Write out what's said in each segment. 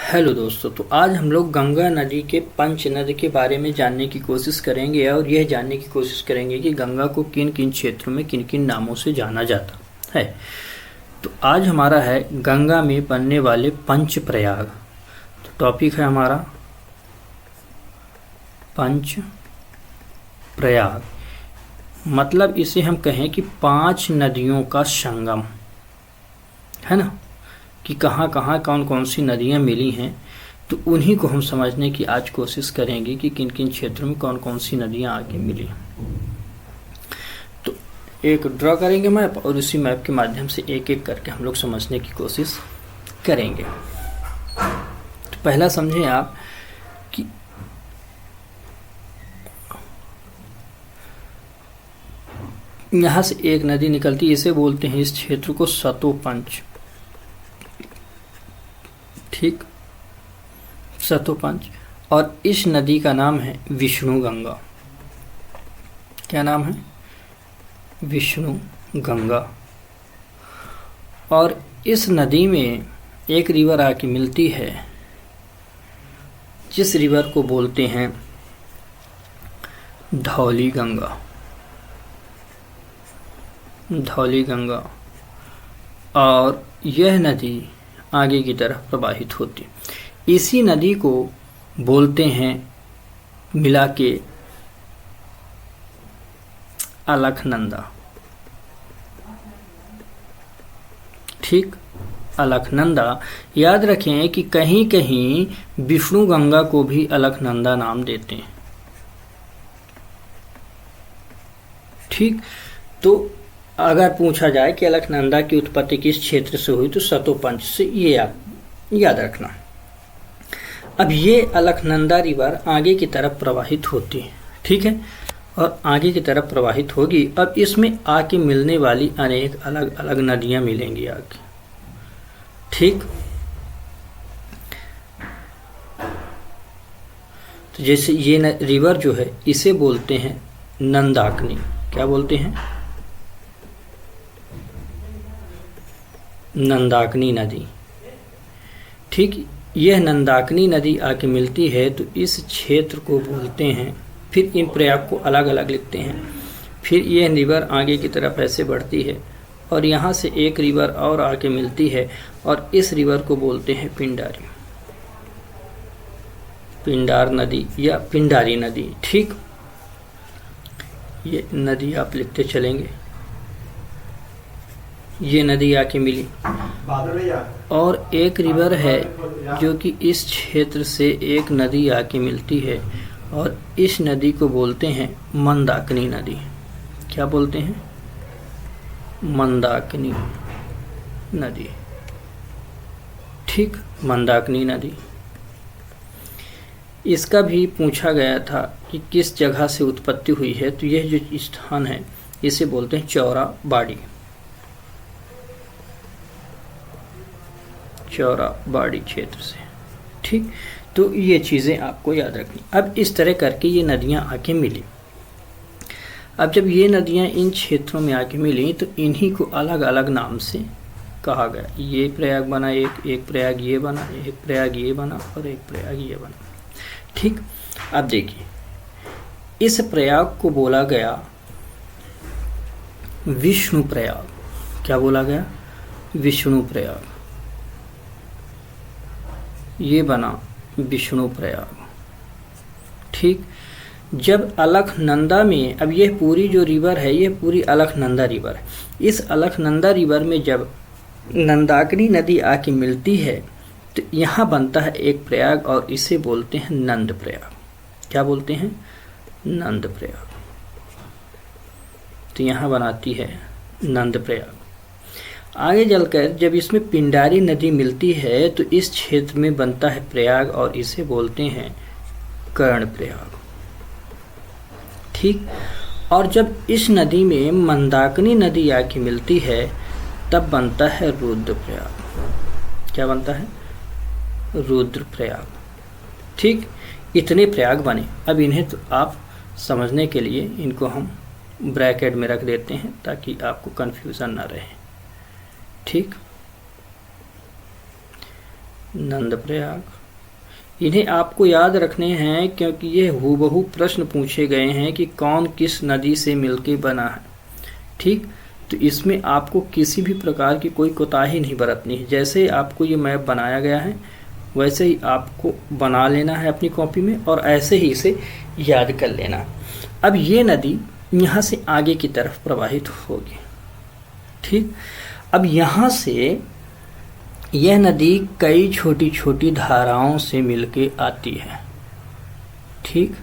Hello दोस्तों, तो आज हम लोग गंगा नदी के पंचनद के बारे में जानने की कोशिश करेंगे और यह जानने की कोशिश करेंगे कि गंगा को किन किन क्षेत्रों में किन किन नामों से जाना जाता है। तो आज हमारा है गंगा में बनने वाले पंच प्रयाग। तो टॉपिक है हमारा पंच प्रयाग, मतलब इसे हम कहें कि 5 नदियों का संगम है ना, कि कहाँ कहाँ कौन कौन सी नदियाँ मिली हैं। तो उन्हीं को हम समझने की आज कोशिश करेंगे कि किन किन क्षेत्रों में कौन कौन सी नदियाँ आगे मिली। तो एक ड्रॉ करेंगे मैप और उसी मैप के माध्यम से एक एक करके हम लोग समझने की कोशिश करेंगे। तो पहला समझें आप कि यहाँ से एक नदी निकलती है, इसे बोलते हैं इस क्षेत्र को सतोपंच। ठीक, सतोपंच। और इस नदी का नाम है विष्णु गंगा। क्या नाम है? विष्णु गंगा। और इस नदी में एक रिवर आके मिलती है, जिस रिवर को बोलते हैं धौली गंगा। धौली गंगा। और यह नदी आगे की तरफ प्रवाहित होती। इसी नदी को बोलते हैं मिला के अलकनंदा। ठीक, अलकनंदा। याद रखें कि कहीं कहीं विष्णु गंगा को भी अलकनंदा नाम देते हैं। ठीक, तो अगर पूछा जाए कि अलकनंदा की उत्पत्ति किस क्षेत्र से हुई तो सतोपंच से, ये याद रखना। अब ये अलकनंदा रिवर आगे की तरफ प्रवाहित होती है, ठीक है, और आगे की तरफ प्रवाहित होगी। अब इसमें आके मिलने वाली अनेक अलग अलग नदियां मिलेंगी आगे। ठीक, तो जैसे ये रिवर जो है इसे बोलते हैं नंदाकिनी। क्या बोलते हैं? नंदाकिनी नदी। ठीक, यह नंदाकिनी नदी आके मिलती है तो इस क्षेत्र को बोलते हैं, फिर इन प्रयाग को अलग अलग लिखते हैं। फिर यह रिवर आगे की तरफ ऐसे बढ़ती है और यहाँ से एक रिवर और आके मिलती है और इस रिवर को बोलते हैं पिंडारी। पिंडार नदी या पिंडारी नदी। ठीक, ये नदी आप लिखते चलेंगे। ये नदी आके मिली और एक रिवर है जो कि इस क्षेत्र से एक नदी आके मिलती है और इस नदी को बोलते हैं मंदाकिनी नदी। क्या बोलते हैं? मंदाकिनी नदी। ठीक, मंदाकिनी नदी। इसका भी पूछा गया था कि किस जगह से उत्पत्ति हुई है, तो यह जो स्थान है इसे बोलते हैं चौराबाड़ी। चौराबाड़ी क्षेत्र से। ठीक, तो ये चीज़ें आपको याद रखनी। अब इस तरह करके ये नदियाँ आके मिली। अब जब ये नदियाँ इन क्षेत्रों में आके मिली तो इन्हीं को अलग अलग नाम से कहा गया। ये प्रयाग बना, एक प्रयाग ये बना, एक प्रयाग ये बना और एक प्रयाग ये बना। ठीक, अब देखिए इस प्रयाग को बोला गया विष्णु प्रयाग। क्या बोला गया? विष्णु प्रयाग। ये बना विष्णु प्रयाग। ठीक, जब अलकनंदा में, अब यह पूरी जो रिवर है ये पूरी अलकनंदा रिवर है। इस अलकनंदा रिवर में जब नंदाकिनी नदी आके मिलती है तो यहाँ बनता है एक प्रयाग और इसे बोलते हैं नंद प्रयाग। क्या बोलते हैं? नंद प्रयाग। तो यहाँ बनाती है नंद प्रयाग। आगे चलकर जब इसमें पिंडारी नदी मिलती है तो इस क्षेत्र में बनता है प्रयाग और इसे बोलते हैं कर्ण प्रयाग। ठीक, और जब इस नदी में मंदाकिनी नदी आके मिलती है तब बनता है रुद्र प्रयाग। क्या बनता है? रुद्र प्रयाग। ठीक, इतने प्रयाग बने। अब इन्हें तो आप समझने के लिए इनको हम ब्रैकेट में रख देते हैं ताकि आपको कंफ्यूजन ना रहे। ठीक, नंदप्रयाग। इन्हें आपको याद रखने हैं क्योंकि ये हूबहू प्रश्न पूछे गए हैं कि कौन किस नदी से मिलके बना है। ठीक, तो इसमें आपको किसी भी प्रकार की कोई कोताही नहीं बरतनी है। जैसे आपको ये मैप बनाया गया है वैसे ही आपको बना लेना है अपनी कॉपी में और ऐसे ही इसे याद कर लेना। अब ये नदी यहाँ से आगे की तरफ प्रवाहित होगी। ठीक, अब यहाँ से यह नदी कई छोटी छोटी धाराओं से मिलके आती है। ठीक,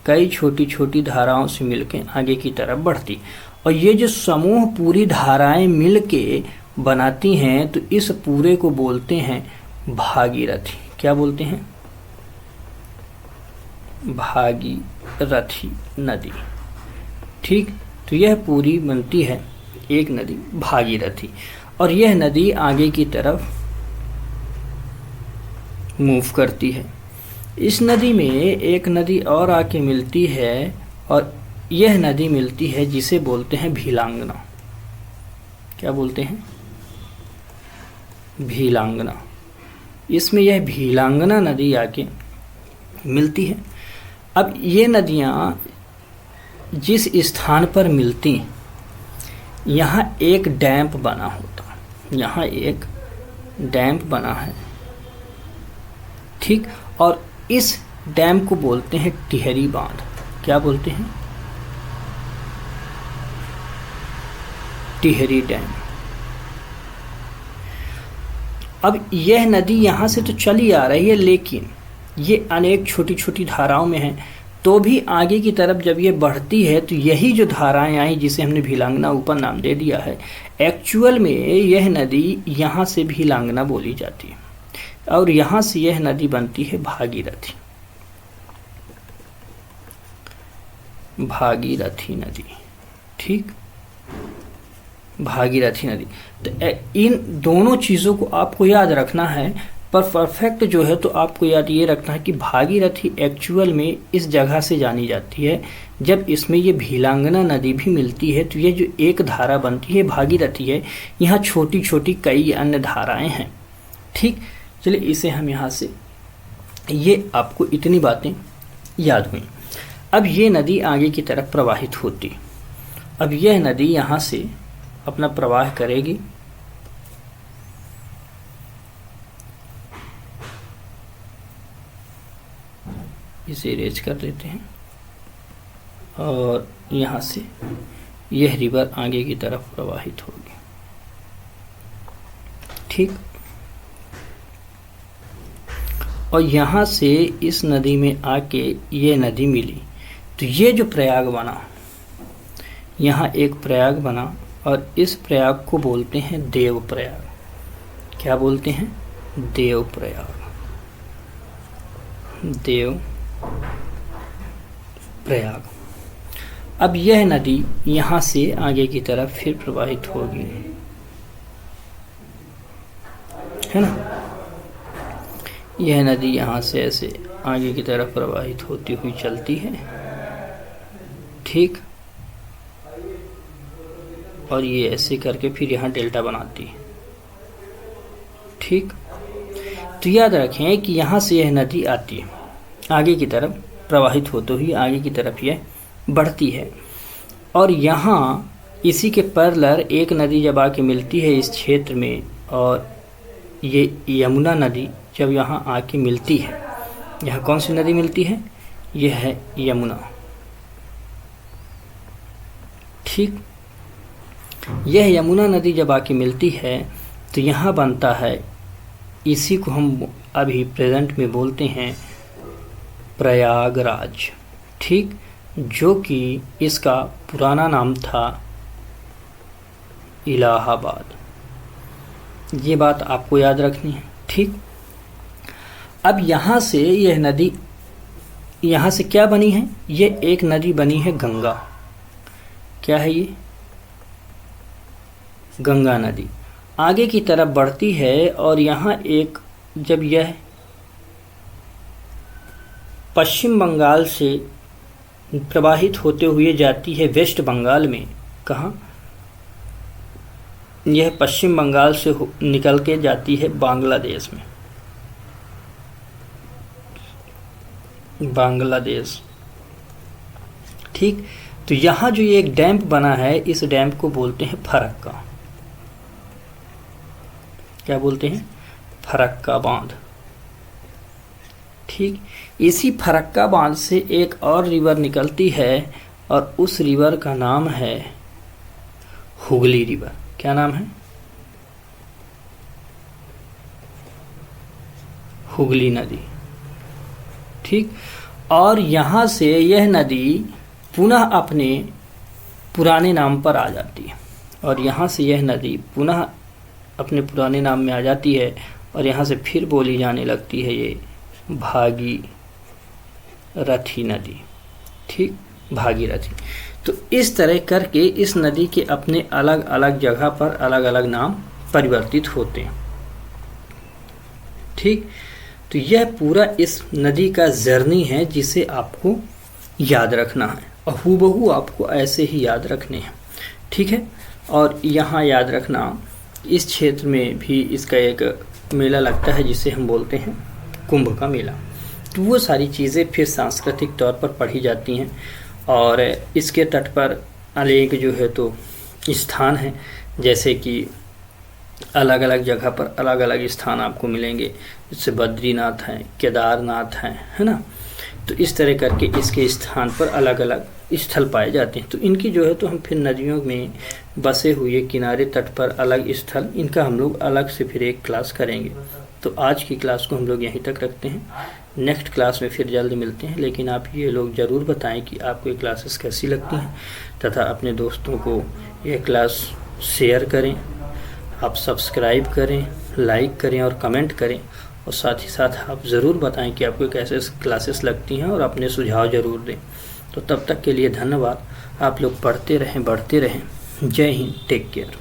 कई छोटी छोटी धाराओं से मिलके आगे की तरफ बढ़ती, और ये जो समूह पूरी धाराएं मिलके बनाती हैं तो इस पूरे को बोलते हैं भागीरथी। क्या बोलते हैं? भागीरथी नदी। ठीक, तो यह पूरी बनती है एक नदी भागीरथी, और यह नदी आगे की तरफ मूव करती है। इस नदी में एक नदी और आके मिलती है और यह नदी मिलती है जिसे बोलते हैं भीलांगना। क्या बोलते हैं? भीलांगना। इसमें यह भीलांगना नदी आके मिलती है। अब ये नदियाँ जिस स्थान पर मिलती, यहाँ एक डैम्प बना होता, यहाँ एक डैम्प बना है। ठीक, और इस डैम को बोलते हैं टिहरी बांध। क्या बोलते हैं? टिहरी डैम। अब यह नदी यहाँ से तो चली आ रही है, लेकिन ये अनेक छोटी छोटी धाराओं में है, तो भी आगे की तरफ जब ये बढ़ती है तो यही जो धाराएं आई जिसे हमने भीलांगना ऊपर नाम दे दिया है, एक्चुअल में यह नदी यहाँ से भीलांगना बोली जाती है और यहाँ से यह नदी बनती है भागीरथी। भागीरथी नदी। ठीक, भागीरथी नदी। तो इन दोनों चीज़ों को आपको याद रखना है, पर परफेक्ट जो है तो आपको याद ये रखना है कि भागीरथी एक्चुअल में इस जगह से जानी जाती है जब इसमें ये भीलांगना नदी भी मिलती है, तो ये जो एक धारा बनती है भागीरथी है। यहाँ छोटी छोटी कई अन्य धाराएं हैं। ठीक, चलिए इसे हम यहाँ से, ये आपको इतनी बातें याद हुई। अब ये नदी आगे की तरफ प्रवाहित होती। अब यह नदी यहाँ से अपना प्रवाह करेगी, इसे इरेज कर देते हैं, और यहाँ से यह रिवर आगे की तरफ प्रवाहित होगी। ठीक, और यहाँ से इस नदी में आके ये नदी मिली, तो ये जो प्रयाग बना, यहाँ एक प्रयाग बना और इस प्रयाग को बोलते हैं देव प्रयाग। क्या बोलते हैं? देव प्रयाग। देव प्रयाग। अब यह नदी यहाँ से आगे की तरफ फिर प्रवाहित होगी, है ना। यह नदी यहाँ से ऐसे आगे की तरफ प्रवाहित होती हुई चलती है। ठीक, और ये ऐसे करके फिर यहाँ डेल्टा बनाती है। ठीक, तो याद रखें कि यहाँ से यह नदी आती है, आगे की तरफ प्रवाहित होते हुए आगे की तरफ यह बढ़ती है, और यहाँ इसी के पैरेलल एक नदी जब आके मिलती है इस क्षेत्र में, और ये यमुना नदी जब यहाँ आके मिलती है, यहाँ कौन सी नदी मिलती है? यह है यमुना। ठीक, यह यमुना नदी जब आके मिलती है तो यहाँ बनता है, इसी को हम अभी प्रेजेंट में बोलते हैं प्रयागराज। ठीक, जो कि इसका पुराना नाम था इलाहाबाद। ये बात आपको याद रखनी है। ठीक, अब यहाँ से यह नदी, यहाँ से क्या बनी है? ये एक नदी बनी है गंगा। क्या है ये? गंगा नदी आगे की तरफ बढ़ती है, और यहाँ एक, जब यह पश्चिम बंगाल से प्रवाहित होते हुए जाती है वेस्ट बंगाल में, कहाँ? यह पश्चिम बंगाल से निकल के जाती है बांग्लादेश में, बांग्लादेश। ठीक, तो यहाँ जो ये एक डैम बना है, इस डैम को बोलते हैं फरक्का। क्या बोलते हैं? फरक्का बांध। ठीक, इसी फरक्का बांध से एक और रिवर निकलती है और उस रिवर का नाम है हुगली रिवर। क्या नाम है? हुगली नदी। ठीक, और यहाँ से यह नदी पुनः अपने पुराने नाम पर आ जाती है, और यहाँ से यह नदी पुनः अपने पुराने नाम में आ जाती है, और यहाँ से फिर बोली जाने लगती है ये भागीरथी नदी। ठीक, भागीरथी। तो इस तरह करके इस नदी के अपने अलग अलग जगह पर अलग अलग नाम परिवर्तित होते हैं। ठीक, तो यह पूरा इस नदी का जर्नी है जिसे आपको याद रखना है, और हूबहू आपको ऐसे ही याद रखने हैं। ठीक है, और यहाँ याद रखना, इस क्षेत्र में भी इसका एक मेला लगता है जिसे हम बोलते हैं कुंभ का मेला। तो वो सारी चीज़ें फिर सांस्कृतिक तौर पर पढ़ी जाती हैं, और इसके तट पर अनेक जो है तो स्थान हैं, जैसे कि अलग अलग जगह पर अलग अलग स्थान आपको मिलेंगे, जैसे बद्रीनाथ हैं, केदारनाथ हैं, है ना। तो इस तरह करके इसके स्थान पर अलग अलग स्थल पाए जाते हैं। तो इनकी जो है तो हम फिर नदियों में बसे हुए किनारे तट पर अलग स्थल, इनका हम लोग अलग से फिर एक क्लास करेंगे। तो आज की क्लास को हम लोग यहीं तक रखते हैं। नेक्स्ट क्लास में फिर जल्द मिलते हैं, लेकिन आप ये लोग ज़रूर बताएं कि आपको ये क्लासेस कैसी लगती हैं, तथा अपने दोस्तों को ये क्लास शेयर करें, आप सब्सक्राइब करें, लाइक करें और कमेंट करें, और साथ ही साथ आप ज़रूर बताएं कि आपको कैसे क्लासेस लगती हैं, और अपने सुझाव ज़रूर दें। तो तब तक के लिए धन्यवाद। आप लोग पढ़ते रहें, बढ़ते रहें। जय हिंद, टेक केयर।